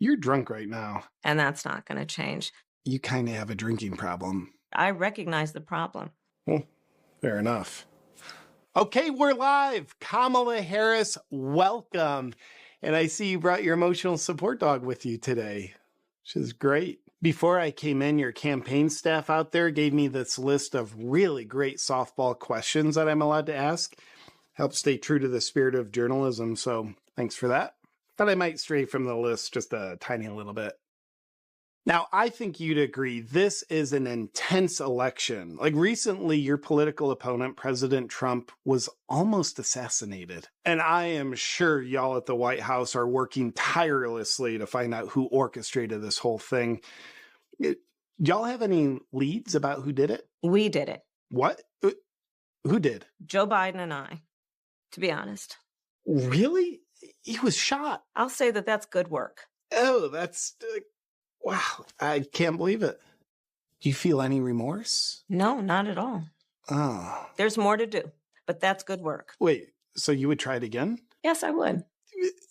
You're drunk right now. And that's not going to change. You kind of have a drinking problem. I recognize the problem. Well, fair enough. Okay, we're live. Kamala Harris, welcome. And I see you brought your emotional support dog with you today, which is great. Before I came in, your campaign staff out there gave me this list of really great softball questions that I'm allowed to ask. Help stay true to the spirit of journalism, so thanks for that. Thought I might stray from the list just a tiny little bit. Now, I think you'd agree this is an intense election. Like recently, your political opponent, President Trump, was almost assassinated. And I am sure y'all at the White House are working tirelessly to find out who orchestrated this whole thing. Y'all have any leads about who did it? We did it. What? Who did? Joe Biden and I, to be honest. Really? He was shot. I'll say that that's good work. Oh, that's... wow, I can't believe it. Do you feel any remorse? No, not at all. Oh. There's more to do, but that's good work. Wait, so you would try it again? Yes, I would.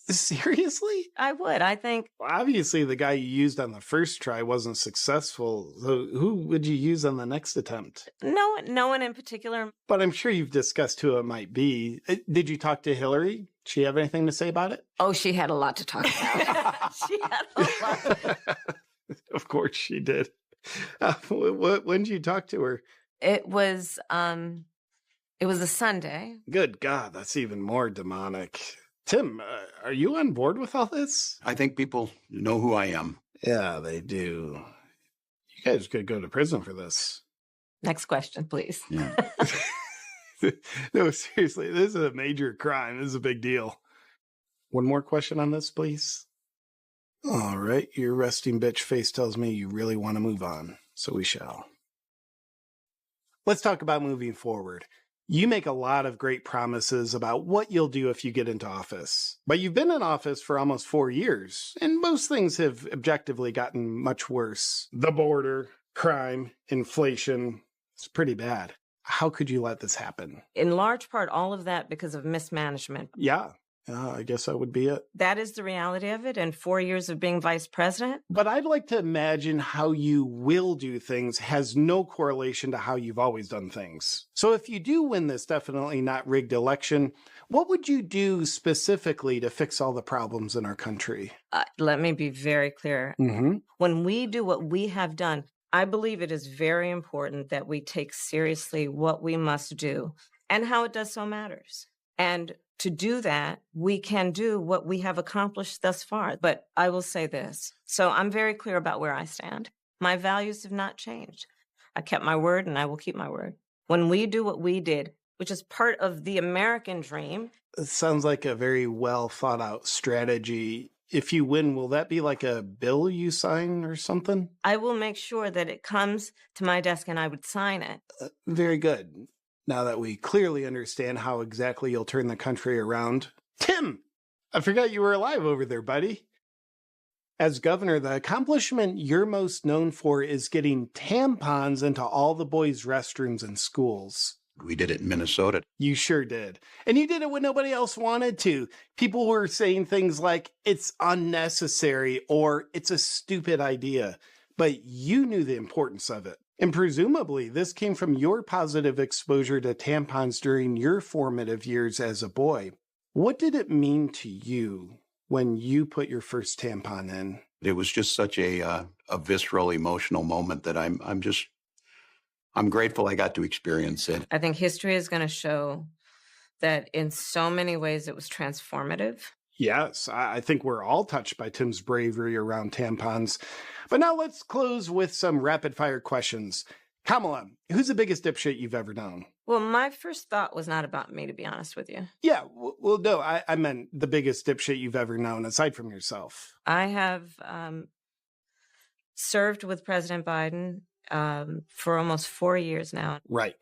Seriously? I would. I think... Well, obviously, the guy you used on the first try wasn't successful. So who would you use on the next attempt? No one in particular. But I'm sure you've discussed who it might be. Did you talk to Hillary? She have anything to say about it? Oh, she had a lot to talk about. She had a lot. Of course she did. When did you talk to her? It was a Sunday. Good God, that's even more demonic. Tim, are you on board with all this? I think people know who I am. Yeah, they do. You guys could go to prison for this. Next question, please. Yeah. No, seriously, this is a major crime. This is a big deal. One more question on this, please. All right, your resting bitch face tells me you really want to move on, so we shall. Let's talk about moving forward. You make a lot of great promises about what you'll do if you get into office. But you've been in office for almost 4 years, and most things have objectively gotten much worse. The border, crime, inflation, it's pretty bad. How could you let this happen? In large part, all of that because of mismanagement. Yeah, I guess that would be it. That is the reality of it. And 4 years of being vice president. But I'd like to imagine how you will do things has no correlation to how you've always done things. So if you do win this definitely not rigged election, what would you do specifically to fix all the problems in our country? Let me be very clear. Mm-hmm. When we do what we have done, I believe it is very important that we take seriously what we must do and how it does so matters. And to do that, we can do what we have accomplished thus far. But I will say this. So I'm very clear about where I stand. My values have not changed. I kept my word and I will keep my word. When we do what we did, which is part of the American dream. It sounds like a very well thought out strategy. If you win, will that be like a bill you sign or something? I will make sure that it comes to my desk and I would sign it. Very good. Now that we clearly understand how exactly you'll turn the country around. Tim, I forgot you were alive over there, buddy. As governor, the accomplishment you're most known for is getting tampons into all the boys' restrooms in schools. We did it in Minnesota. You sure did. And you did it when nobody else wanted to. People were saying things like, it's unnecessary or it's a stupid idea. But you knew the importance of it. And presumably, this came from your positive exposure to tampons during your formative years as a boy. What did it mean to you when you put your first tampon in? It was just such a visceral, emotional moment that I'm grateful I got to experience it. I think history is going to show that in so many ways it was transformative. Yes, I think we're all touched by Tim's bravery around tampons. But now let's close with some rapid fire questions. Kamala, who's the biggest dipshit you've ever known? Well, my first thought was not about me, to be honest with you. Yeah, well, no, I meant the biggest dipshit you've ever known, aside from yourself. I have served with President Biden for almost 4 years now. Right.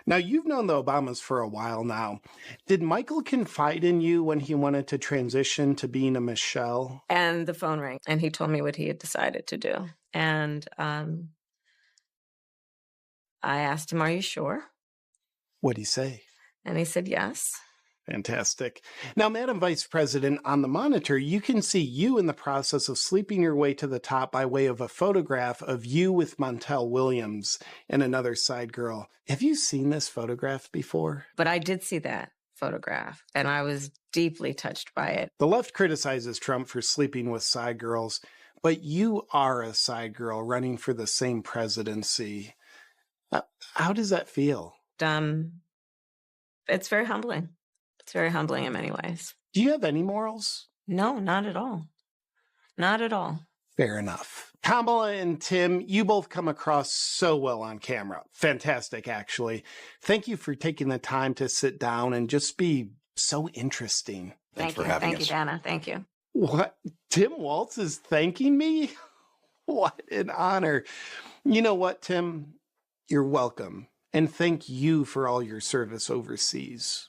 Now, you've known the Obamas for a while now. Did Michael confide in you when he wanted to transition to being a Michelle? And the phone rang, and he told me what he had decided to do. And I asked him, "Are you sure?" What'd he say? And he said, "Yes." Fantastic. Now, Madam Vice President, on the monitor, you can see you in the process of sleeping your way to the top by way of a photograph of you with Montel Williams and another side girl. Have you seen this photograph before? But I did see that photograph, and I was deeply touched by it. The left criticizes Trump for sleeping with side girls, but you are a side girl running for the same presidency. How does that feel? It's very humbling. It's very humbling in many ways. Do you have any morals? No, not at all. Not at all. Fair enough. Kamala and Tim, you both come across so well on camera. Fantastic, actually. Thank you for taking the time to sit down and just be so interesting. Thanks for having Thank us. you, Dana. Thank you. What? Tim Walz is thanking me? What an honor. You know what, Tim? You're welcome. And thank you for all your service overseas.